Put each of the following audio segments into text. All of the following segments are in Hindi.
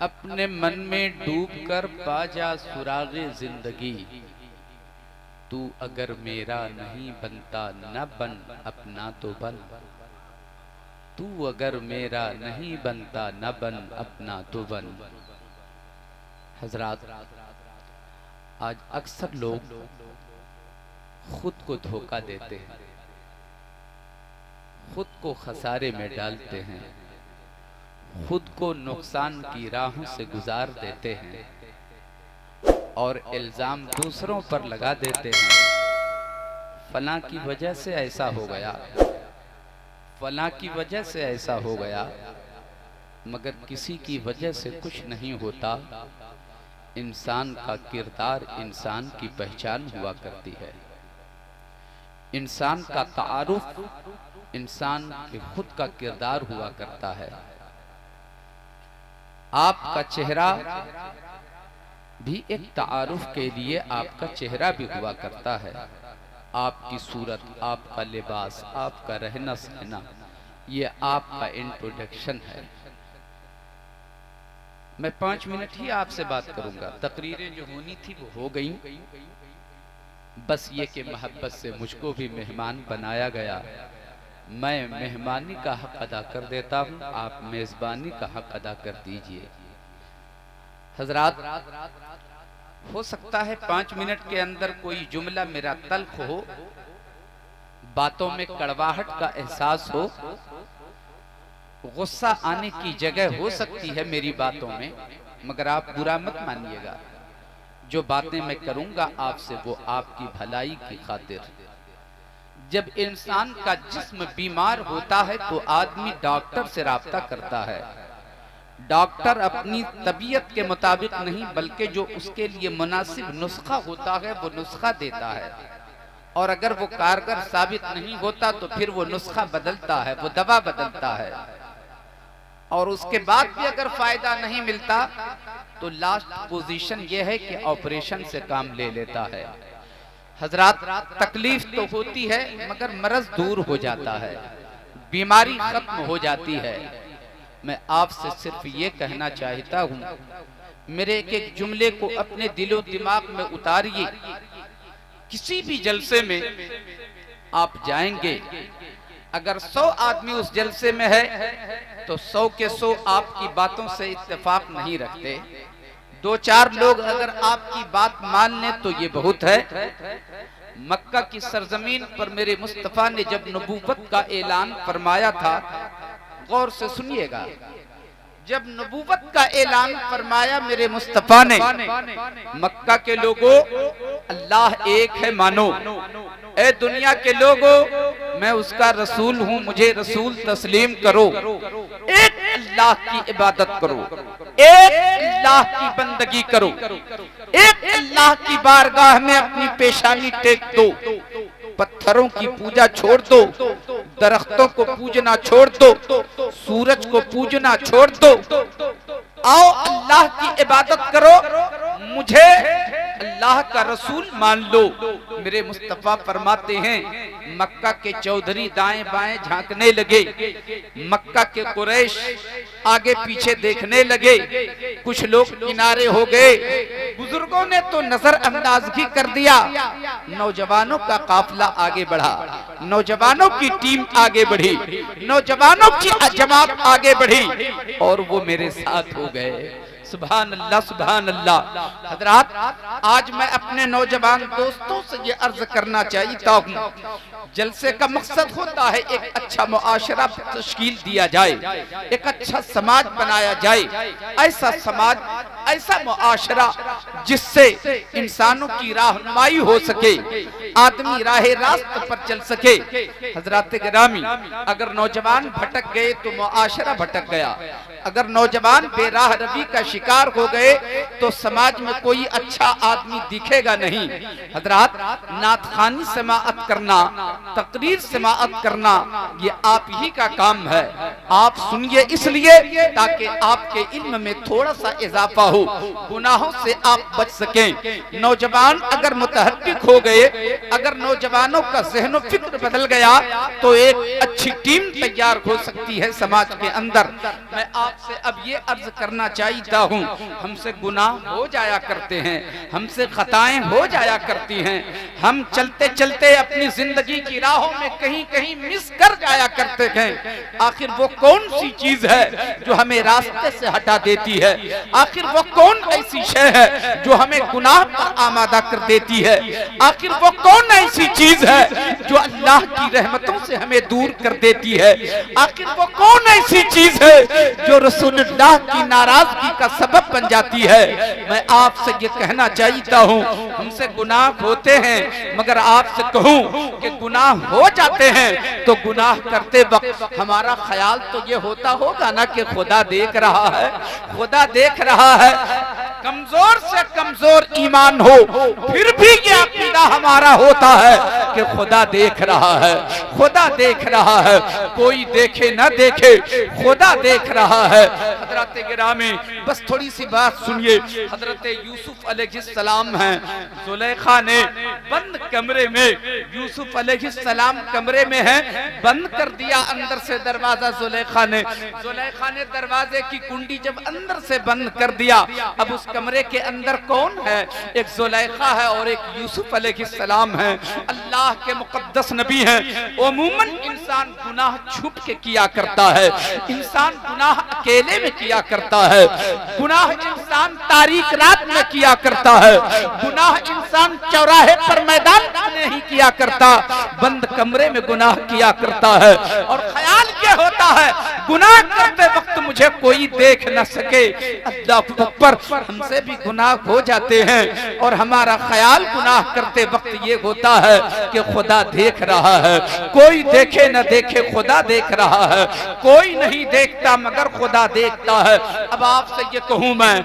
अपने मन में डूबकर पा जा सुरागे जिंदगी। तू अगर मेरा नहीं बनता न बन, अपना तो बन। तू अगर मेरा नहीं बनता न बन, अपना तो बन। हजरात, आज अक्सर लोग खुद को धोखा देते हैं, खुद को खसारे में डालते हैं, खुद को नुकसान की राहों से गुजार देते हैं और इल्जाम दूसरों पर लगा देते हैं। फलां की वजह से ऐसा हो गया, फलां की वजह से ऐसा हो गया। मगर किसी की वजह से कुछ नहीं होता। इंसान का किरदार इंसान की पहचान हुआ करती है। इंसान का तारुफ इंसान के खुद का किरदार हुआ करता है। आपका चेहरा भी एक तारुफ के लिए आपका चेहरा भी हुआ करता है। आपकी सूरत, आपका लिबास, आपका रहना सहना, ये आपका इंट्रोडक्शन है। मैं 5 मिनट ही आपसे बात करूंगा। तकरीरें जो होनी थी वो हो गई। बस ये कि मोहब्बत से मुझको भी मेहमान बनाया गया। मैं मेहमानी का हक अदा कर देता हूँ, आप मेजबानी का हक अदा कर दीजिए। हजरात, हो सकता है 5 मिनट के अंदर कोई जुमला मेरा तल्ख हो, बातों में कड़वाहट का एहसास हो, गुस्सा आने की जगह हो सकती है मेरी बातों में, मगर आप बुरा मत मानिएगा। जो बातें मैं करूंगा आपसे वो आपकी भलाई की खातिर। जब इंसान का जिस्म बीमार होता है तो आदमी डॉक्टर से राब्ता करता है। डॉक्टर अपनी तबीयत के मुताबिक नहीं बल्कि जो उसके लिए मुनासिब नुस्खा होता है वो नुस्खा देता है, और अगर वो कारगर साबित नहीं होता तो फिर वो नुस्खा बदलता है, वो दवा बदलता है, और उसके बाद भी अगर फायदा नहीं मिलता तो लास्ट पोजीशन ये है कि ऑपरेशन से काम ले लेता है। हजरात, तकलीफ तो होती है मगर मर्ज दूर हो जाता है, बीमारी खत्म हो जाती है। मैं आपसे सिर्फ ये कहना चाहता हूँ, मेरे एक एक जुमले को अपने दिलो दिमाग में उतारिए। किसी भी जलसे में आप जाएंगे, अगर 100 आदमी उस जलसे में है तो 100 के 100 आपकी बातों से इत्तेफाक नहीं रखते। 2-4 लोग अगर आपकी बात मान लें तो ये बहुत है। मक्का की सरजमीन पर मेरे मुस्तफा ने जब नबूवत का ऐलान फरमाया था, गौर से सुनिएगा, जब नबूवत का ऐलान फरमाया मेरे मुस्तफा ने, मक्का के लोगों अल्लाह एक है मानो, ए दुनिया के लोगों मैं उसका रसूल हूँ, मुझे रसूल तस्लीम करो, एक अल्लाह की इबादत करो, एक अल्लाह की बंदगी करो, एक अल्लाह की बारगाह में अपनी पेशानी टेक दो, पत्थरों की पूजा छोड़ दो, दरख्तों को पूजना छोड़ दो, सूरज को पूजना छोड़ दो, आओ अल्लाह की इबादत करो, मुझे अल्लाह का रसूल मान लो। मेरे मुस्तफा फरमाते हैं, मक्का के चौधरी दाएं बाएं झांकने लगे, मक्का के कुरैश आगे पीछे देखने लगे, कुछ लोग किनारे हो गए, बुजुर्गों ने तो नजर अंदाजगी कर दिया। नौजवानों का काफिला आगे बढ़ा, नौजवानों की टीम आगे बढ़ी, नौजवानों की जमात आगे बढ़ी और वो मेरे साथ हो गए। सुभान अल्लाह, सुभान अल्लाह। हजरात, आज मैं अपने नौजवान दोस्तों से ये अर्ज करना चाहता हूँ, जलसे का मकसद होता है एक अच्छा मुआशरा तश्कील दिया जाए, एक अच्छा समाज बनाया जाए, ऐसा समाज, ऐसा मुआशरा जिससे इंसानों की रहनुमाई हो सके, आदमी राहे रास्त पर चल सके। हजरात गिरामी, अगर नौजवान भटक गए तो मुआशरा भटक गया, अगर नौजवान बेराह रवी का शिकार हो गए तो समाज में कोई अच्छा आदमी दिखेगा नहीं। हजरात, नातखानी समाअत करना, तकरीर समाअत करना, ये आप ही का काम है। आप सुनिए इसलिए ताकि आपके इल्म में थोड़ा सा इजाफा हो, गुनाहों से आप बच सकें। नौजवान अगर मुतहर्रिक हो गए, अगर नौजवानों का ज़हन व फिक्र बदल गया तो एक अच्छी टीम तैयार हो सकती है समाज के अंदर। मैं आप आपसे अब ये अर्ज करना चाहता हूँ, हमसे गुनाह हो जाया करते हैं, हमसे खताएं हो जाया करती हैं, हम चलते चलते अपनी जिंदगी की राहों में कहीं कहीं मिस कर जाया करते हैं। आखिर वो कौन सी चीज है जो हमें रास्ते से हटा देती है? आखिर वो कौन ऐसी शय है जो हमें गुनाह पर आमादा कर देती है? आखिर वो कौन ऐसी चीज है जो अल्लाह की रहमतों से हमें दूर कर देती है? आखिर वो कौन ऐसी चीज है जो रसूलुल्लाह की नाराजगी का सबब बन जाती है? मैं आपसे ये कहना चाहता हूँ, हमसे गुनाह होते हैं, मगर आपसे कहूँ कि गुनाह हो जाते हैं तो गुनाह करते वक्त हमारा ख्याल तो ये होता होगा ना कि खुदा देख रहा है, खुदा देख रहा है। कमजोर से कमजोर ईमान हो फिर भी ये अकीदा हमारा होता है कि खुदा देख रहा है, खुदा देख रहा है। कोई देखे न देखे, खुदा देख रहा है। हजरत गिरामी, बस थोड़ी सी बात सुनिए। हजरत यूसुफ अलैहिस्सलाम हैं, जुलेखा ने बंद कमरे में, यूसुफ अलैहिस्सलाम कमरे में हैं, बंद कर दिया अंदर से दरवाजा जुलेखा ने दरवाजे की कुंडी जब अंदर से बंद कर दिया, अब उस कमरे के अंदर कौन है? एक जुलेखा है और एक यूसुफ अलैहिस्सलाम है। अल्लाह के मुकद्दस नबी हैं। अमूमन इंसान गुनाह छुप के किया करता है, इंसान गुनाह अकेले में किया करता है, गुनाह इंसान तारीक रात में किया करता है, गुनाह इंसान चौराहे पर मैदान में ही किया करता, बंद कमरे में गुनाह किया करता है। और ख्याल क्या होता है, गुनाह करते वक्त मुझे कोई देख न सके। अल्लाह अकबर, हमसे भी गुनाह हो जाते हैं और हमारा ख्याल गुनाह करते वक्त ये होता है कि खुदा देख रहा है। कोई देखे न देखे, खुदा देख रहा है। कोई नहीं देखता मगर खुदा देखता है। अब आपसे ये कहूँ मैं,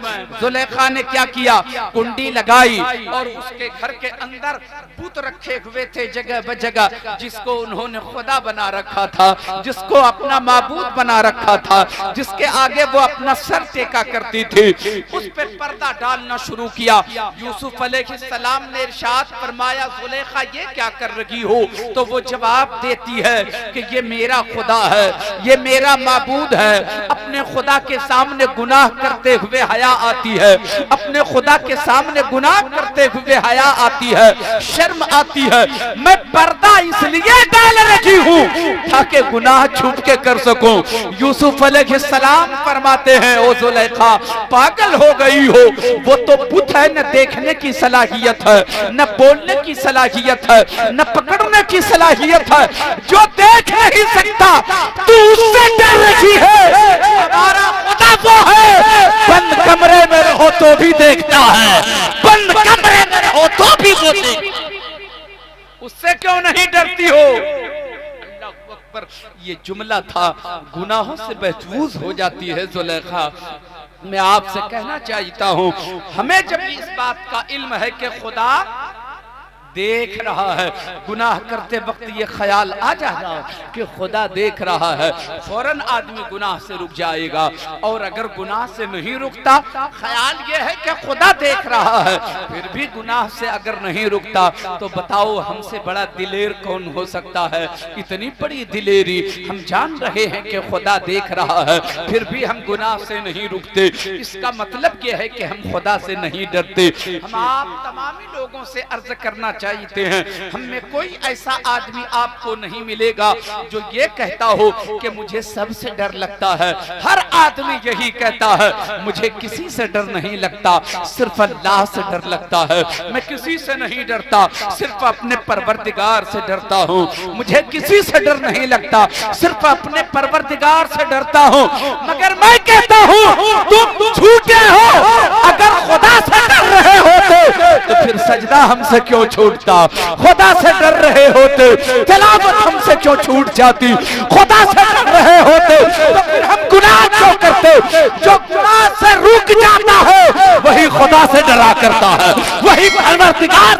जुलेखा ने क्या किया? कुंडी लगाई और उसके घर के अंदर बुत रखे हुए थे जगह बजगह, जिसको उन्होंने खुदा बना रखा था, जिसको अपना माबूद बना रखा था, जिसके आगे वो अपना सर टेका करती थी, उस पे पर्दा डालना शुरू किया। यूसुफ अलैहिस्सलाम ने इरशाद फरमाया, जुलेखा ये क्या कर रही हो? तो वो जवाब देती है कि ये मेरा खुदा है, ये मेरा माबूद है। अपने खुदा के सामने गुनाह करते हुए हया आती है, अपने खुदा के सामने गुनाह करते हुए हया आती है, शर्म आती है। मैं पर्दा इसलिए डाल रही हूँ ताकि गुनाह छुप के कर सकूं। यूसुफ अलैहिस्सलाम फरमाते हैं, ओ जुलेखा पागल हो गई हो, वो तो बुत है, न देखने की सलाहियत है, न बोलने की सलाहियत है, न पकड़ने की सलाहियत है। जो देख नहीं सकता तू उससे डर रही है। हमारा खुदा वो है, बंद कमरे में रहो तो भी देखता है, बंद कमरे में रहो तो भी वो देखता। उससे क्यों नहीं डरती हो? पर ये जुमला था, गुनाहों से महफूज हो जाती है जुलेखा। मैं आपसे कहना चाहता हूँ, हमें जब इस बात का इल्म है कि खुदा देख रहा है, गुनाह करते वक्त ये ख्याल आ जाएगा कि खुदा देख रहा है, फौरन आदमी गुनाह से रुक जाएगा। और अगर गुनाह से नहीं रुकता, ख्याल ये है कि खुदा देख रहा है, फिर भी गुनाह से अगर नहीं रुकता, तो बताओ हमसे बड़ा दिलेर कौन हो सकता है? इतनी बड़ी दिलेरी, हम जान रहे हैं कि खुदा देख रहा है, फिर भी हम गुनाह से नहीं रुकते। इसका मतलब ये है कि हम खुदा से नहीं डरते। हम आप तमामी लोगों से अर्ज करना चाहते हैं, हम में कोई ऐसा आदमी आपको नहीं मिलेगा जो ये कहता हो कि मुझे सबसे डर लगता है। हर आदमी यही कहता है, मुझे किसी से डर नहीं लगता, सिर्फ अल्लाह से डर लगता है। मैं किसी से नहीं डरता, सिर्फ अपने परवरदिगार से डरता हूँ। मुझे किसी से डर नहीं लगता, सिर्फ अपने परवरदिगार से डरता हूँ। मगर मैं कहता हूँ, तुम झूठे हो। अगर खुदा से डर रहे होते तो फिर सजदा हमसे क्यों छूटता? खुदा से डर रहे होते तिलावत हमसे क्यों छूट जाती? खुदा से डर रहे होते तो फिर हम गुनाह क्यों करते? जो गुनाह से रुक जाता है वही खुदा से डरा करता है, वही परवरदिगार।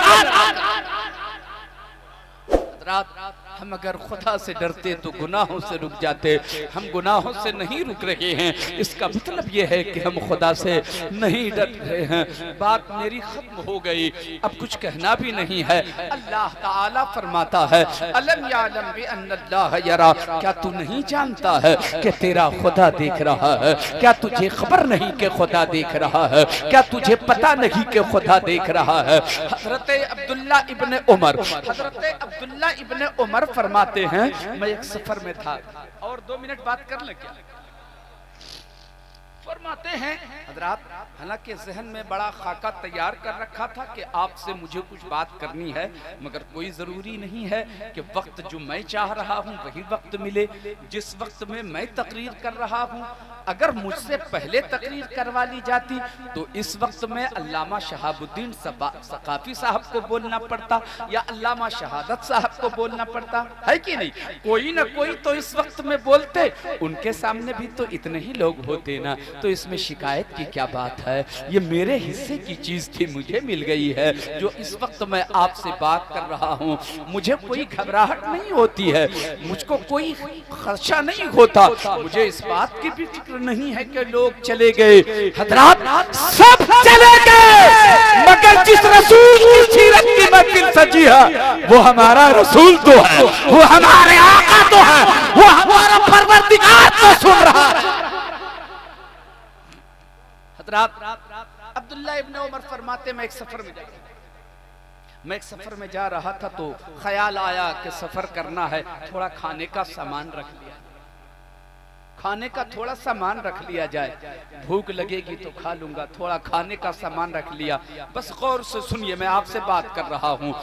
हम अगर खुदा से डरते तो गुनाहों से रुक जाते, हम गुनाहों से नहीं रुक रहे हैं, इसका मतलब ये है कि हम खुदा से नहीं डर रहे हैं। बात मेरी खत्म हो गई, अब कुछ कहना भी नहीं है। अल्लाह ताला फरमाता है अलम यालम बि अन्नल्लाह यरा, क्या तू नहीं जानता है कि तेरा खुदा देख रहा है? क्या तुझे खबर नहीं कि खुदा देख रहा है? क्या तुझे पता नहीं कि खुदा देख रहा है? हजरत अब्दुल्ला इब्ने उमर फरमाते हैं मैं एक सफर में था, और 2 मिनट बात कर ले क्या? फरमाते हैं हजरात, हालांकि जहन में बड़ा खाका तैयार कर रखा था कि आपसे मुझे कुछ बात करनी है, मगर कोई ज़रूरी नहीं है कि वक्त जो मैं चाह रहा हूँ वही वक्त मिले। जिस वक्त में मैं तकरीर कर रहा हूँ, अगर मुझसे पहले तकरीर करवा ली जाती तो इस वक्त में अल्लामा शहाबुद्दीन सकाफी साहब को बोलना पड़ता या अल्लामा शहादत साहब को बोलना पड़ता, है कि नहीं? कोई ना कोई तो इस वक्त में बोलते, उनके सामने भी तो इतने ही लोग होते ना, तो इसमें शिकायत की क्या बात है? ये मेरे हिस्से की चीज थी, मुझे मिल गई है। जो इस वक्त मैं आपसे बात कर रहा हूँ, मुझे कोई घबराहट नहीं होती है, मुझको कोई खर्चा नहीं होता, मुझे इस बात की भी फिक्र नहीं है कि लोग चले गए। हजरात सब चले गए, मगर जिस रसूल की सीरत की महफिल सजी है वो हमारा रसूल तो है, वो हमारे आका तो है, वो हमारा परवरदिगार तो सुन रहा है। अब्दुल्ला इब्ने उमर फरमाते मैं एक सफर में जा रहा था तो ख्याल आया कि सफर करना है, थोड़ा खाने का सामान रख लिया, खाने का थोड़ा सामान रख लिया जाए, भूख लगेगी तो खा लूंगा, थोड़ा खाने का सामान रख लिया। बस गौर से सुनिए, मैं आपसे बात कर रहा हूँ।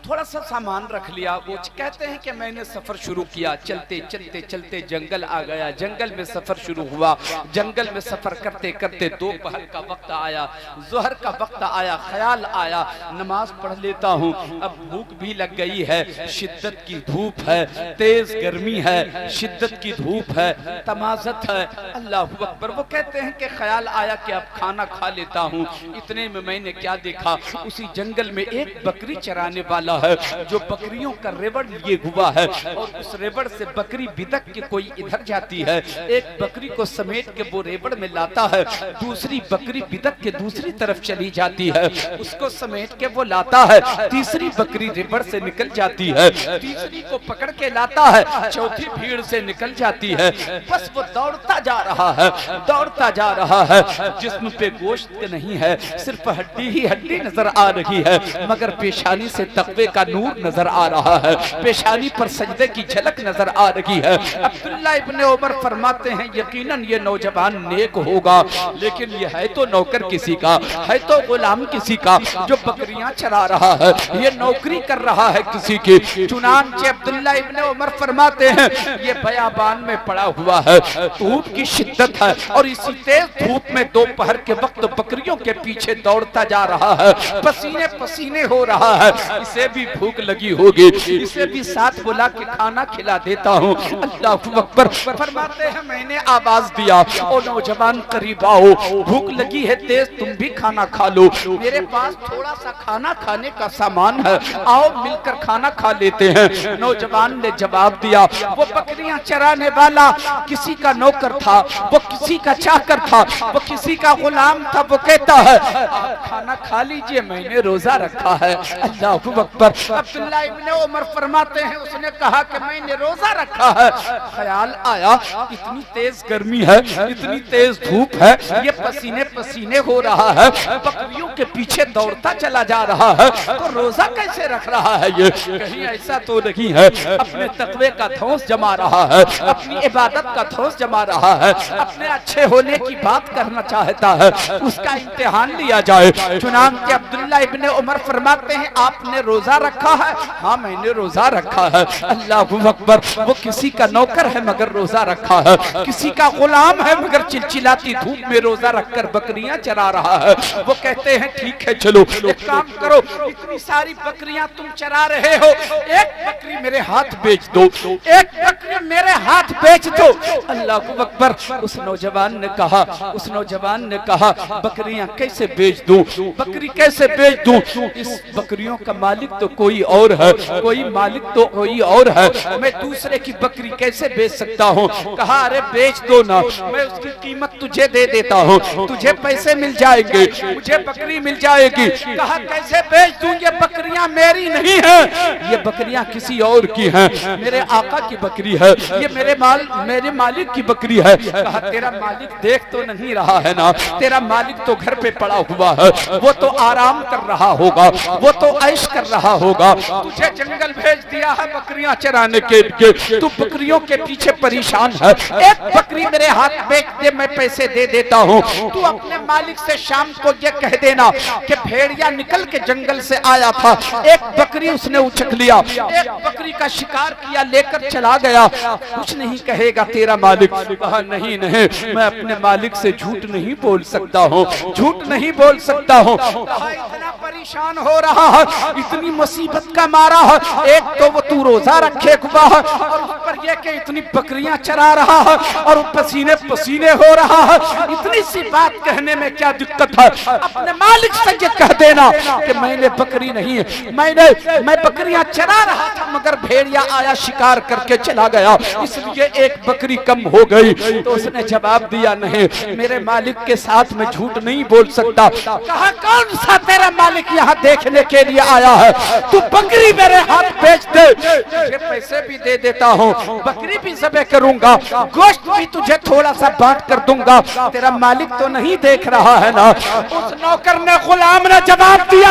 थोड़ा सा सामान रख लिया। वो कहते हैं कि मैंने सफर शुरू किया, चलते चलते चलते जंगल आ गया, जंगल में सफर शुरू हुआ। जंगल में सफर करते करते दोपहर का वक्त आया, जोहर का वक्त आया, ख्याल आया नमाज पढ़ लेता हूँ। अब भूख भी लग गई है, शिद्दत की धूप है, तेज गर्मी है, शिद्दत की धूप है, तमाजत है। अल्लाहु अकबर। वो कहते हैं कि ख्याल आया कि अब खाना खा लेता हूँ। इतने में मैंने क्या देखा, उसी जंगल में एक बकरी चराने वाला है जो बकरियों का रेवड़ लिए हुआ है, और उस रेवड़ से बकरी बिदक के कोई इधर जाती है, एक बकरी को समेट के वो रेवड़ में लाता है, दूसरी बकरी बिदक के दूसरी तरफ चली जाती है, उसको समेट के वो लाता है, तीसरी बकरी रेवड़ से निकल जाती है, तीसरी को पकड़ के लाता है, चौथी भीड़ से निकल जाती है। बस वो दौड़ता जा रहा है, दौड़ता जा रहा है। जिस्म पे गोश्त नहीं है, सिर्फ हड्डी ही हड्डी नजर आ रही है, मगर पेशानी से तकवे का नूर नजर आ रहा है, पेशानी पर सजदे की झलक नजर आ रही है। अब्दुल्ला इब्ने उमर फरमाते हैं यकीनन ये नौजवान नेक होगा, लेकिन ये है तो नौकर किसी का, है तो गुलाम किसी का, जो बकरियां चरा रहा है, ये नौकरी कर रहा है किसी की। चुनांचे अब्दुल्ला इब्ने उमर फरमाते हैं ये बयाबान में पड़ा हुआ है, धूप की शिद्दत है, और इसी तेज धूप में दोपहर के वक्त बकरियों के पीछे दौड़ता जा रहा है, पसीने पसीने हो रहा है। इसे भी भूख लगी होगी, इसे भी साथ बुला के खाना खिला देता हूँ। अल्लाहु अकबर। फरमाते हैं मैंने आवाज दिया, ओ नौजवान करीब आओ, भूख लगी है तेज, तुम भी खाना खा लो, मेरे पास थोड़ा सा खाना खाने का सामान है, आओ मिलकर खाना खा लेते हैं। नौजवान ने जवाब दिया, वो बकरियां चराने वाला किसी का नौकर था, वो किसी का चाकर था, वो किसी का गुलाम था। वो कहता है आप खाना खा लीजिए, मैंने रोजा रखा है। अल्लाहु अकबर। अब्दुल्ला इब्ने उमर फरमाते हैं उसने कहा कि मैंने रोजा रखा है। ख्याल आया इतनी तेज गर्मी है, इतनी तेज धूप है, ये पसीने पसीने हो रहा है, बकरियों के पीछे दौड़ता चला जा रहा है, तो रोजा कैसे रख रहा है? ये कहीं ऐसा तो नहीं है अपने तकवे का धौंस जमा रहा है, अपनी इबादत का धौंस जमा रहा है, अपने अच्छे होने की बात करना चाहता है, उसका इम्तिहान लिया जाए। चुनांचे अब्दुल्ला इब्ने उमर फरमाते हैं आपने रोजा रखा है? हाँ मैंने रोजा रखा है। अल्लाहु अकबर। वो किसी का नौकर है मगर रोजा रखा है, किसी का गुलाम है मगर चिलचिलाती धूप में रोजा रखकर बकरियां चरा रहा है। वो कहते हैं ठीक है चलो एक काम करो, इतनी सारी बकरियां तुम चरा रहे हो, एक बकरी मेरे हाथ बेच दो, एक बकरी मेरे हाथ बेच दो। अल्लाह अकबर। उस नौजवान ने कहा, उस नौजवान ने कहा बकरियां कैसे बेच दूं, बकरी कैसे बेच दूं, इस बकरियों का मालिक तो कोई और है, कोई मालिक तो कोई और है, मैं दूसरे की बकरी कैसे बेच सकता हूँ। कहा अरे बेच दो ना, मैं उसकी कीमत तुझे दे देता हूँ, तुझे पैसे मिल जाएंगे, मुझे बकरी मिल जाएगी। कहा कैसे बेच दूं, ये बकरियां मेरी नहीं है, ये बकरियां किसी और की हैं, मेरे आका की बकरी है, ये मेरे मालिक की बकरी है। कहा तेरा मालिक देख तो नहीं रहा है ना, तेरा मालिक तो घर पे पड़ा हुआ है, वो तो आराम कर रहा होगा, वो तो ऐश कर रहा होगा, तुझे जंगल भेज दिया है बकरियां चराने के लिए, तू बकरियों के पीछे परेशान है, एक बकरी मेरे हाथ बेच दे, मैं पैसे दे देता हूँ। तू अपने मालिक से शाम को ये कह देना कि भेड़िया निकल के जंगल से आया था, एक बकरी उसने उछक लिया, एक बकरी का शिकार किया, लेकर चला गया, कुछ नहीं कहेगा तेरा मालिक। कहा नहीं नहीं, मैं अपने मालिक से झूठ नहीं बोल सकता हूँ, झूठ नहीं बोल सकता हूँ। कहा इतना परेशान हो रहा है, इतनी मुसीबत का मारा है, एक तो वो तू रोजा रखे हुआ है और ऊपर ये कि इतनी बकरियां चरा रहा है और पसीने पसीने हो रहा है, इतनी सी बात कहने में क्या दिक्कत है। अपने मालिक से ये कह देना कि मैंने बकरी नहीं, मैं बकरियां चरा रहा था मगर भेड़िया आया शिकार करके चला गया, इसलिए एक बकरी कम हो गई। तो उसने जवाब दिया नहीं, मेरे मालिक के साथ मैं झूठ नहीं बोल सकता। कहा कौन सा तेरा मालिक यहाँ देखने के लिए आया है, तू बकरी मेरे हाथ बेच दे, तुझे पैसे भी दे देता हूँ, बकरी भी ज़बह करूंगा, गोश्त भी तुझे थोड़ा सा बांट कर दूंगा, तेरा मालिक तो नहीं देख रहा है ना। उस नौकर ने, गुलाम ने जवाब दिया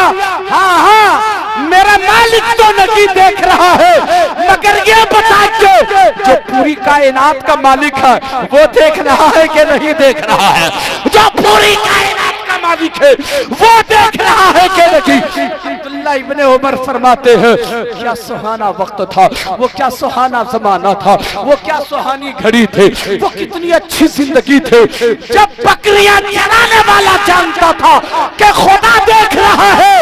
हाँ हाँ मेरा मालिक तो नहीं देख रहा है, मगर ये बता के जो पूरी कायनात का मालिक है वो देख रहा है कि नहीं देख रहा है, जो पूरी कायनात का मालिक है वो देख रहा है कि नहीं। अब्दुल्लाह इब्ने उमर फरमाते हैं क्या सुहाना वक्त था, वो क्या सुहाना जमाना था, वो क्या सुहानी घड़ी थे, वो कितनी अच्छी जिंदगी थे, जब बकरियां चराने वाला जानता था कि खुदा देख रहा है।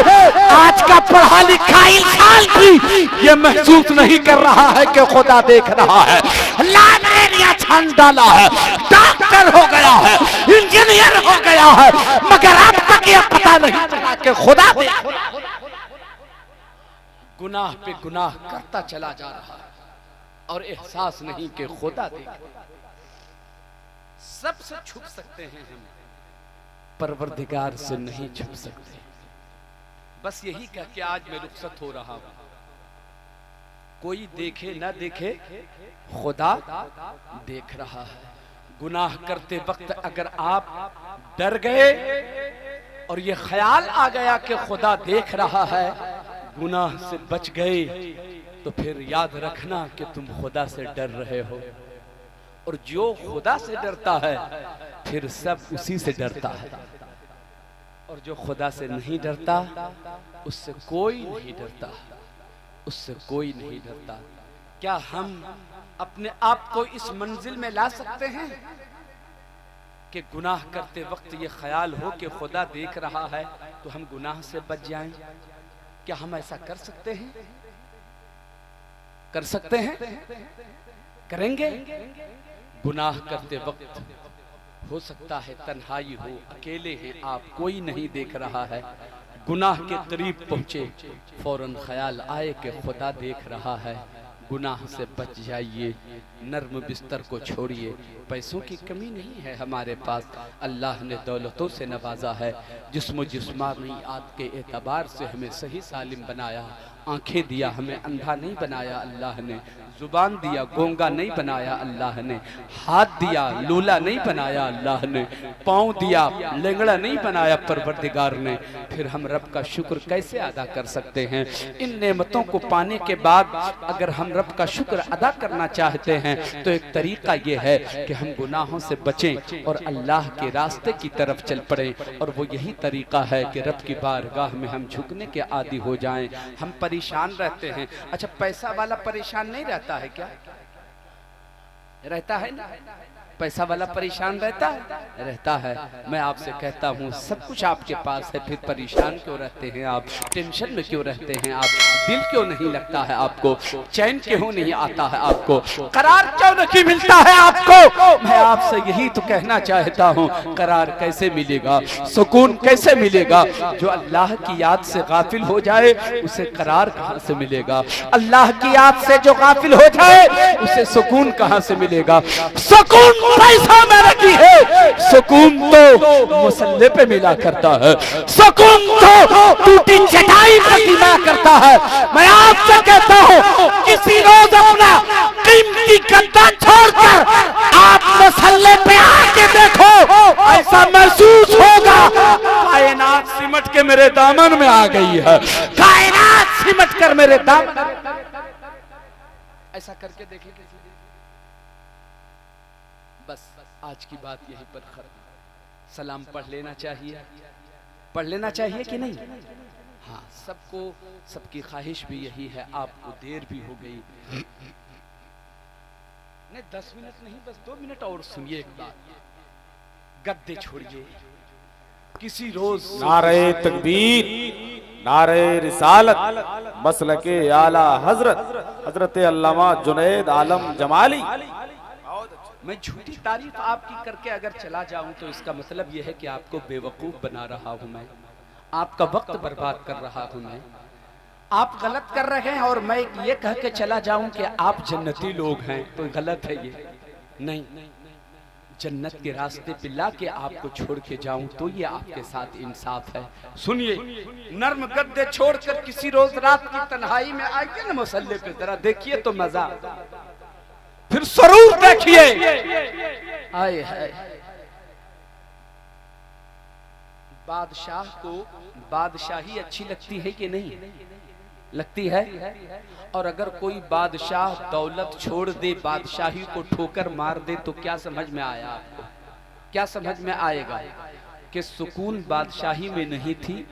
आज का पढ़ा लिखा इंसान भी ये महसूस नहीं कर रहा है कि खुदा देख रहा है, लाइब्रेरिया छान डाला है, डॉक्टर हो गया है, इंजीनियर हो गया है, मगर अब तक ये पता नहीं चला कि खुदा देख रहा है। गुनाह पे गुनाह करता चला जा रहा है और एहसास नहीं कि खुदा देख रहा है। सबसे छुप सकते हैं हम, परवरदिगार से नहीं छुप सकते। बस यही कह के आज मैं रुखसत हो रहा हूं, कोई देखे ना देखे खुदा देख रहा है। गुनाह करते वक्त अगर आप डर गए और ये ख्याल आ गया कि खुदा देख रहा है, गुनाह से बच गए, तो फिर याद रखना कि तुम खुदा से डर रहे हो। और जो खुदा से डरता है फिर सब उसी से डरता है, और जो खुदा से नहीं डरता उससे कोई नहीं डरता, उससे कोई नहीं डरता। क्या हम अपने आप को इस मंजिल में ला सकते हैं कि गुनाह करते वक्त ये ख्याल हो कि खुदा देख रहा है तो हम गुनाह से बच जाएं? क्या हम ऐसा कर सकते हैं? कर सकते हैं? करेंगे? गुनाह करते वक्त हो सकता है तन्हाई हो, अकेले हैं आप, कोई नहीं देख रहा है, गुनाह के करीब पहुंचे, फौरन ख्याल आए कि खुदा देख रहा है, गुनाह से बच जाइए, नर्म बिस्तर को छोड़िए। पैसों की कमी नहीं है हमारे पास, अल्लाह ने दौलतों से नवाजा है, जिस्मानी आत के एतबार से हमें सही सालिम बनाया, आंखें दिया हमें अंधा नहीं बनाया अल्लाह ने, जुबान दिया गूंगा नहीं बनाया अल्लाह ने, हाथ दिया लूला नहीं बनाया अल्लाह ने, पाँव दिया लेंगड़ा नहीं बनाया परवरदिगार ने। फिर हम रब का शुक्र कैसे अदा कर सकते हैं? इन नेमतों को पाने के बाद अगर हम रब का शुक्र अदा करना चाहते हैं तो एक तरीका ये है कि हम गुनाहों से बचें और अल्लाह के रास्ते की तरफ चल पड़ें, और वो यही तरीका है कि रब की बारगाह में हम झुकने के आदी हो जाएं। हम परेशान रहते हैं, अच्छा पैसा वाला परेशान नहीं रहता है क्या? रहता है ना? पैसा वाला परेशान रहता है। मैं आपसे कहता हूँ सब कुछ आपके पास है, फिर परेशान क्यों रहते हैं आप, टेंशन में क्यों रहते हैं आप, दिल क्यों नहीं लगता है आपको, चैन क्यों नहीं आता है आपको, करार क्यों नहीं मिलता है आपको। मैं आपसे यही तो कहना चाहता हूँ, करार कैसे मिलेगा, सुकून कैसे मिलेगा। जो अल्लाह की याद से गाफिल हो जाए उसे करार कहाँ से मिलेगा, अल्लाह की याद से जो गाफिल हो जाए उसे सुकून कहाँ से मिलेगा। सुकून पैसा में नहीं है, सुकून तो मुसल्ले पे मिला करता है, सुकून तो टूटी चटाई पे मिला करता है। मैं आपसे कहता हूँ किसी रोज अपना कीमती गद्दा छोड़कर आप मुसल्ले पे आके देखो, ऐसा महसूस होगा कायनात सिमट के मेरे दामन में आ गई है, कायनात सिमट कर मेरे दामन। ऐसा करके देखें। बस आज की बात यहीं पर खत्म। सलाम पढ़ लेना चाहिए, पढ़ लेना चाहिए कि नहीं? हाँ, सबको, सबकी ख्वाहिश भी यही है। आपको देर भी हो गई, नहीं 10 मिनट नहीं, बस 2 मिनट और सुनिए एक बात। गद्दे छोड़िए, किसी रोज नारे तकबीर, नारे रिसालत, मसलके आला हजरत अल्लामा जुनैद आलम जमाली। मैं झूठी तारीफ आपकी करके अगर चला जाऊं तो इसका मतलब यह है कि आपको बेवकूफ बना रहा हूं मैं, आपका वक्त बर्बाद कर रहा हूं मैं, आप गलत कर रहे हैं। और मैं ये कह के चला जाऊं कि आप जन्नती लोग हैं तो गलत है ये नहीं। जन्नत के रास्ते पे ला के आपको छोड़ के जाऊं तो ये आपके साथ इंसाफ है। सुनिए, नर्म गद्दे छोड़कर किसी रोज रात की तन्हाई में आइए ना मुसल्ले पे, जरा देखिए तो मजा, फिर जरूर देखिए। आए है बादशाह को बादशाही अच्छी लगती है कि नहीं लगती है? और अगर कोई बादशाह दौलत छोड़ दे, बादशाही को ठोकर मार दे तो क्या समझ में आया आपको? क्या समझ में आएगा कि सुकून बादशाही में नहीं थी,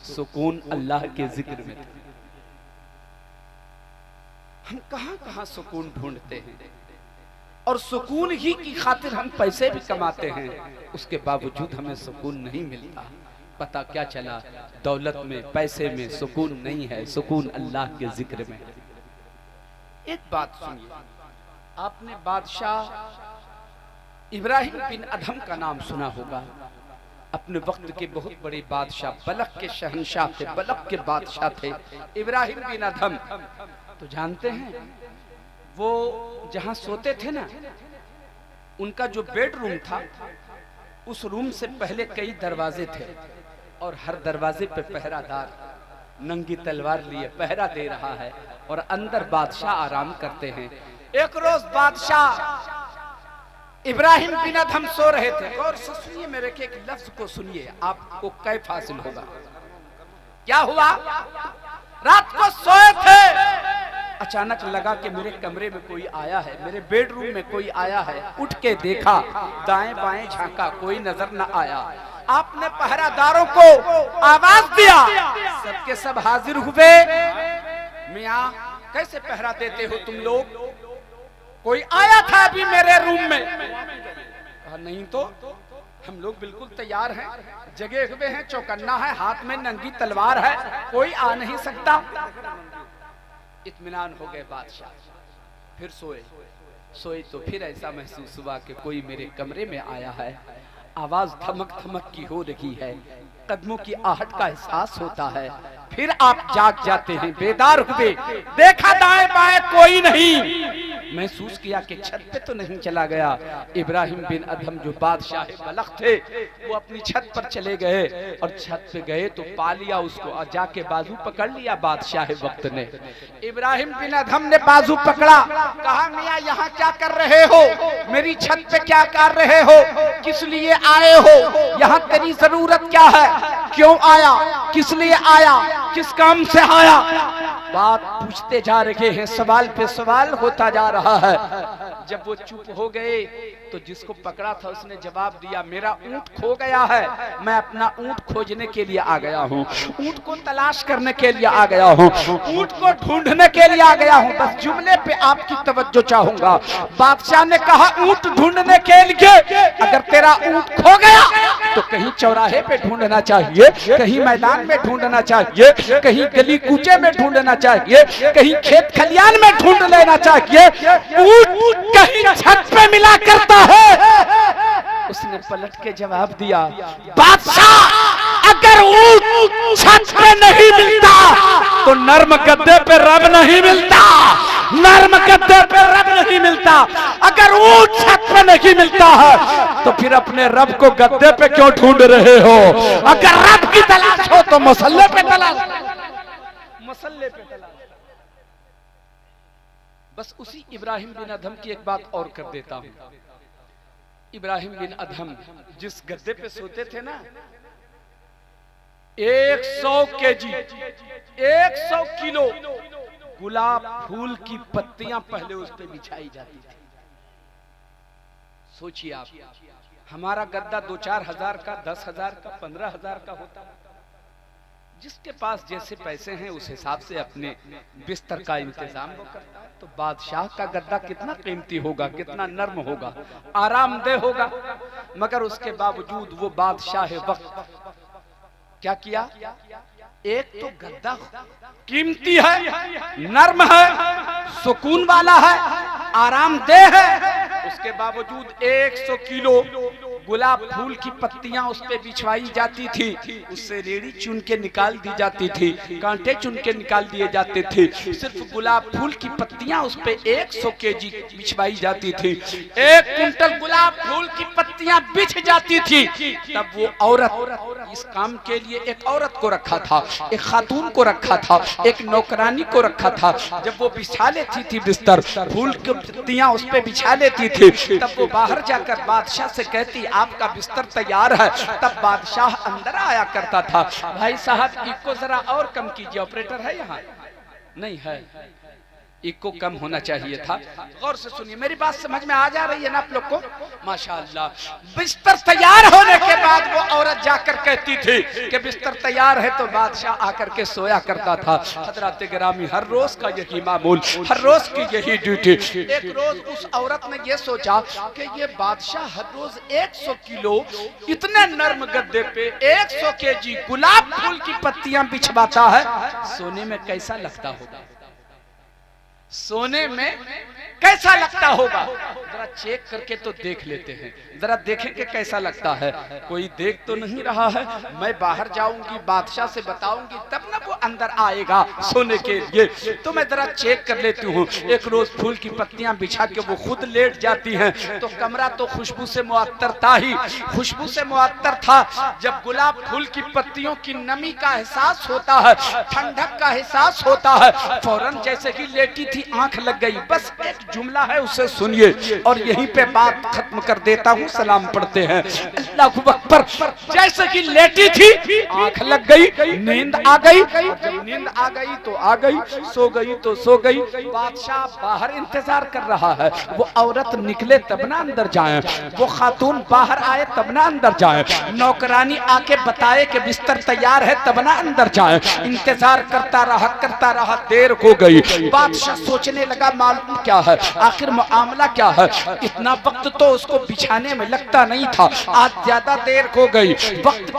सुकून अल्लाह के जिक्र में था। हम कहां कहां सुकून ढूंढते हैं और सुकून ही की खातिर हम पैसे भी कमाते हैं, उसके बावजूद हमें सुकून नहीं मिलता। पता क्या चला, दौलत में, पैसे में सुकून नहीं है, सुकून अल्लाह के जिक्र में। एक बात सुनिए, आपने बादशाह इब्राहिम बिन अधम का नाम सुना होगा। अपने वक्त के बहुत बड़े बादशाह, बलख के शहंशाह थे, बलख के बादशाह थे इब्राहिम बिन अधम। तो जानते हैं वो जहां सोते थे ना, उनका जो बेडरूम था, उस रूम से पहले कई दरवाजे थे और हर दरवाजे पे पहरादार नंगी तलवार लिए पहरा दे रहा है और अंदर बादशाह आराम करते हैं। एक रोज बादशाह इब्राहिम बिन अधम सो रहे थे। और सुनिए मेरे के एक लफ्ज को सुनिए, आपको कैफ हासिल होगा। क्या हुआ? रात को सोए थे, अचानक लगा कि मेरे कमरे में कोई आया है, मेरे बेडरूम में कोई आया है। उठ के देखा, दाएं बाएं झांका, कोई नजर न आया। आपने पहरादारों को आवाज दिया, सबके सब हाजिर हुए। मियां कैसे पहरा देते हो तुम लोग? कोई आया था अभी मेरे रूम में? कहा नहीं तो हम लोग बिल्कुल तैयार हैं, जगे हुए हैं, चौकन्ना है, हाथ में नंगी तलवार है, कोई आ नहीं सकता। इत्मीनान हो गए बादशाह, फिर सोए तो फिर ऐसा महसूस हुआ कि कोई मेरे कमरे में आया है। आवाज धमक धमक की हो रही है, कदमों की आहट का एहसास होता है। फिर आप जाग जाते हैं, बेदार हुए, देखा दाएं बाएं कोई नहीं। महसूस किया कि छत पे तो नहीं चला गया। इब्राहिम बिन अधम जो बादशाह बलख थे, वो अपनी छत पर चले गए और छत पे गए तो पा लिया उसको और जाके बाजू पकड़ लिया बादशाह वक्त ने। इब्राहिम बिन अधम ने बाजू पकड़ा, कहा मियां यहाँ क्या कर रहे हो? मेरी छत पे क्या कर रहे हो? किस लिए आए हो? यहाँ तेरी जरूरत क्या है? क्यों आया? किस लिए आया? किस काम से आया? बात पूछते जा रहे हैं, सवाल पे सवाल होता जा रहा है। जब वो चुप हो गए तो जिसको पकड़ा था उसने जवाब दिया, मेरा ऊंट खो गया है, मैं अपना ऊंट खोजने के लिए आ गया हूँ, ऊंट को तलाश करने के लिए आ गया हूँ, ऊंट को ढूंढने के लिए आ गया हूँ। बस जुमले पे आपकी तवज्जो चाहूंगा। बादशाह ने कहा ऊंट ढूंढने के लिए अगर तेरा ऊंट खो गया तो कहीं चौराहे पे ढूंढना चाहिए, कहीं मैदान में ढूंढना चाहिए, कहीं गली कूचे में ढूंढना चाहिए, कहीं खेत खलियान में ढूंढ लेना चाहिए। ऊंट कहीं छत पे मिला करता है। उसने पलट के जवाब दिया, बादशाह अगर ऊंट छत पे नहीं मिलता तो नर्म गद्दे पे रब नहीं मिलता, नर्म गद्दे पे रब नहीं मिलता। अगर ऊंट छत पे नहीं मिलता है तो फिर अपने रब को गद्दे पे क्यों ढूंढ रहे हो? अगर रब की तलाश हो तो मसल्ले पे तलाश, मसल्ले पे तलाश। बस उसी इब्राहिम बिन अदहम की एक बात और कर देता हूं। इब्राहिम बिन अदहम जिस गद्दे पे सोते थे ना, 100 केजी 100 किलो गुलाब फूल की पत्तियां पहले उस पे बिछाई जाती थी। सोचिए आप, हमारा गद्दा 2-4 हजार का, 10 हजार का, 15 हजार का होता है। जिसके पास जैसे पैसे हैं उस हिसाब से अपने बिस्तर का इंतजाम वो करता है। तो बादशाह का गद्दा कितना कीमती होगा, कितना नर्म होगा, आरामदेह होगा। मगर उसके बावजूद वो बादशाह वक्त क्या किया? एक तो गद्दा कीमती है, नर्म है, सुकून वाला है, आरामदेह है, उसके बावजूद 100 किलो गुलाब फूल की पत्तियां उस पे बिछवाई जाती थी, उससे रेड़ी चुन के निकाल दी जाती थी, कांटे चुन के निकाल दिए जाते थे। सिर्फ गुलाब फूल की पत्तियां उस पे 100 केजी बिछवाई जाती थी। 1 कुंटल गुलाब फूल की पत्तियां बिछ जाती थी। तब वो औरत, इस काम के लिए एक औरत को रखा था, एक खातून को रखा था, एक नौकरानी को रखा था। जब वो बिछा लेती थी बिस्तर, फूल की पत्तियां उस पे बिछा लेती थी, तब वो बाहर जाकर बादशाह से कहती, आपका बिस्तर तैयार है। तब बादशाह अंदर आया करता था, भाई साहब इको जरा और कम कीजिए, ऑपरेटर है यहाँ? नहीं है, इको कम होना चाहिए था। गौर से सुनिए, मेरी बात समझ में आ जा रही है ना आप लोग को? माशाअल्लाह। बिस्तर तैयार होने के बाद वो औरत जाकर कहती थी कि बिस्तर तैयार है, तो बादशाह आकर के सोया करता था। हजरात गिरामी, हर रोज का यही मामूल, हर रोज की यही ड्यूटी। एक रोज उस औरत ने ये सोचा कि ये बादशाह हर रोज 100 किलो इतने नर्म गद्दे पे 100 केजी गुलाब फूल की पत्तियां बिछवाता है, सोने में कैसा लगता होगा? सोने में कैसा लगता होगा? जरा चेक करके तो देख लेते हैं, जरा देखेंगे कैसा लगता है। कोई देख तो नहीं रहा है। मैं बाहर जाऊंगी, बादशाह से बताऊंगी, तब ना वो अंदर आएगा सोने के लिए। तो मैं जरा चेक कर लेती हूँ। एक रोज फूल की पत्तियां बिछा के वो खुद लेट जाती हैं, तो कमरा तो खुशबू से मुअत्तर था ही, खुशबू से मुअत्तर था। जब गुलाब फूल की पत्तियों की नमी का एहसास होता है, ठंडक का एहसास होता है, फौरन जैसे कि लेटी थी आंख लग गई। बस एक जुमला है, उसे सुनिए और यहीं पे बात खत्म कर देता हूँ। सलाम पढ़ते हैं। अल्लाहु अकबर। जैसे कि लेटी थी, आंख लग गई, नींद आ गई। जब नींद आ गई तो आ गई, सो गई तो सो गई। बादशाह बाहर इंतजार कर रहा है, वो औरत निकले तब ना अंदर जाए, वो खातून बाहर आए तब ना अंदर जाए, नौकरानी आके बताए कि बिस्तर तैयार है तब ना अंदर जाए। इंतजार करता रहा, देर हो गई। बादशाह सोचने लगा मालूम क्या है, आखिर मामला क्या है। इतना वक्त तो उसको बिछाने में लगता नहीं था, आज ज्यादा देर हो गई। वक्त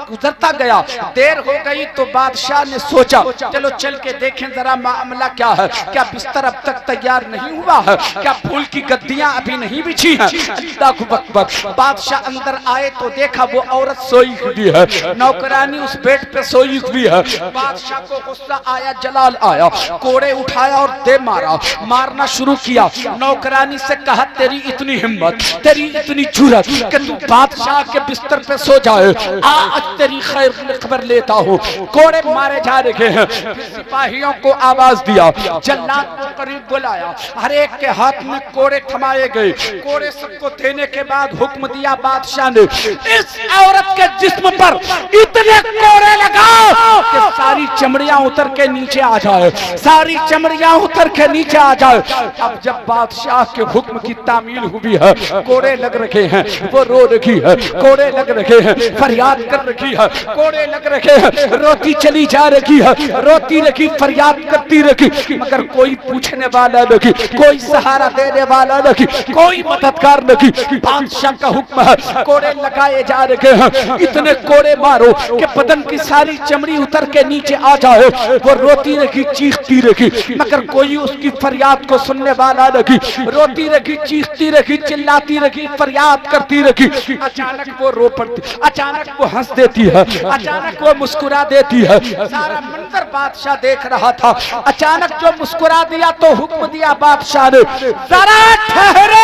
गुजरता गया, देर हो गई तो बादशाह ने सोचा चलो चल के देखें जरा मामला क्या है। क्या बिस्तर अब तक तैयार नहीं हुआ है? क्या फूल की गद्दियां अभी नहीं बिछी हैं? अल्लाहु अकबर। बादशाह अंदर आए तो देखा वो औरत सोई हुई है, नौकरानी उस बेड पे सोई हुई है। बादशाह को गुस्सा आया, जलाल आया, कोड़े उठाया और दे मारना शुरू किया। नौकरानी से कहा तेरी इतनी हिम्मत, तेरी इतनी जुर्रत कि तू बादशाह के बिस्तर पे सो जाए, आज तेरी खैर खबर लेता हूँ। कोड़े मारे जा रहे हैं। सिपाहियों को आवाज दिया, जल्लाद को करीब बुलाया, हर एक के हाथ में कोड़े थमाए गए। कोड़े सबको देने के बाद हुक्म दिया बादशाह ने, इस औरत के जिस्म पर इतने कोड़े लगाओ कि सारी चमड़ियां उतर के नीचे आ जाए, सारी चमड़ियां उतर के नीचे आ जाए। अब जब बादशाह के हुक्म की तामील हुई है, कोड़े लग रखे हैं, वो रो रखी है, कोड़े लग रखे हैं, फरियाद कर रखी है, कोड़े लग रखे हैं, रोती चली जा रही है, रोती रखी, फरियाद करती रखी, मगर कोई पूछने वाला नहीं, कोई सहारा देने वाला नहीं, कोई मददगार नहीं। बादशाह का हुक्म है, कोड़े लगाए जा रहे हैं, इतने कोड़े मारो कि बदन की सारी चमड़ी उतर के नीचे आ जाए। वो रोती रखी, चीखती रखी, मगर कोई उसकी फरियाद को सुनने वाला नहीं। रोती रखी, चीखती रखी, चिल्लाती रखी, फरियाद करती रखी। अचानक वो रो पड़ती, अचानक वो हंस देती है, अचानक वो मुस्कुरा देती है। सारा मंजर बादशाह देख रहा था। अचानक जो मुस्कुरा दिया तो हुक्म दिया बादशाह ने, जरा ठहरो।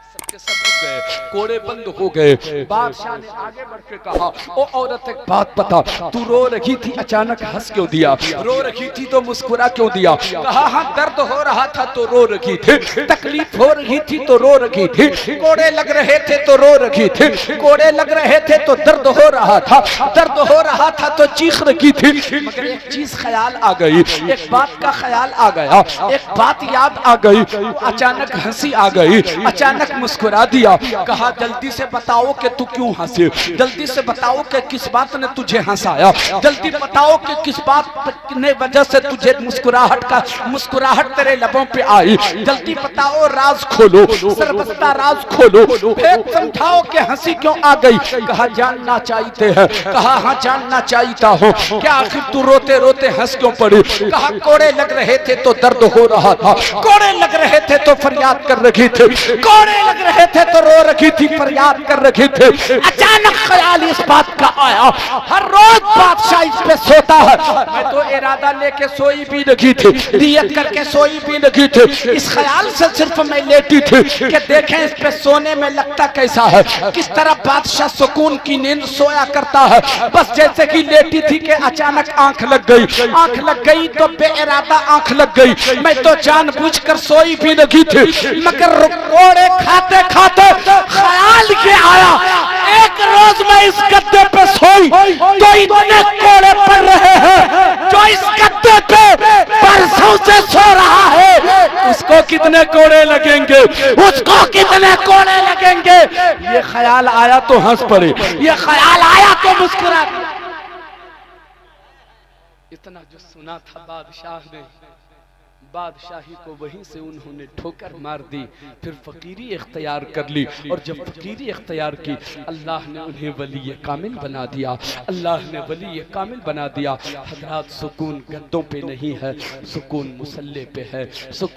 सबके सब रुक गए, कोड़े बंद हो गए। बादशाह ने आगे बढ़ के कहा, ओ औरत एक बात बता, तू रो रही थी, अचानक हंस क्यों दिया? रो रही थी तो मुस्कुरा क्यों दिया? कहा हाँ, दर्द हो रहा था तो रो रही थी, तकलीफ हो रही थी तो रो रही थी, कोड़े लग रहे थे तो रो रही थी, कोड़े लग रहे थे तो दर्द हो रहा था, दर्द हो रहा था तो चीख रही थी। मगर एक चीज ख्याल आ गई, एक बात का ख्याल आ गया, एक बात याद आ गई। अचानक हंसी आ गई, अचानक मुस्कुरा दिया। कहा जल्दी से बताओ कि तू क्यों हंसे, जल्दी से बताओ कि किस बात ने तुझे हंसाया, जल्दी बताओ कि किस बात ने वजह से तुझे मुस्कुराहट तेरे लबों पे आई, जल्दी बताओ, राज खोलो, सरबस्ता राज खोलो, फिर समझाओ कि हंसी क्यों आ गई। कहा जानना चाहते हैं। कहा हाँ जानना चाहता हूँ, क्या आखिर तू रोते रोते हंस क्यों पड़ी? कहा कोड़े लग रहे थे तो दर्द हो रहा था, कोड़े लग रहे थे तो फरियाद कर रही थी, कोड़े लग रहे थे तो रो रखी थी, फरियाद कर रखी थी। अचानक ख्याल इस बात का आया, हर रोज बादशाह इस पे सोता है, मैं तो इरादा लेके सोई भी नहीं थी, नियत करके सोई भी नहीं थी, इस ख्याल से सिर्फ मैं लेटी थी कि देखें इस पे सोने में लगता कैसा है, किस तरह बादशाह सुकून की नींद सोया करता है। बस जैसे कि लेटी थी कि अचानक आंख लग गई, आंख लग गई तो बेइरादा आंख लग गई। मैं तो जानबूझकर सोई भी नहीं थी, मगर कोड़े खाते खाते ख्याल क्या आया, एक रोज मैं इस गद्दे पे सोई तो इतने कोड़े पड़ रहे हैं, जो इस गद्दे पे बरसों से सो रहा है उसको कितने कोड़े लगेंगे, उसको कितने कोड़े लगेंगे। ये ख्याल आया तो हंस पड़े, ये ख्याल आया तो मुस्कुरा। इतना जो सुना था बादशाह ने, बादशाही को वहीं से उन्होंने ठोकर मार दी, फिर फकीरी इख्तियार कर ली। और जब फकीरी इख्तियार की, अल्लाह ने उन्हें वली कामिल बना दिया, अल्लाह ने वली कामिल बना दिया। हज़रात सुकून गद्दों पे नहीं है, सुकून मुसल्ले पे है, सुकून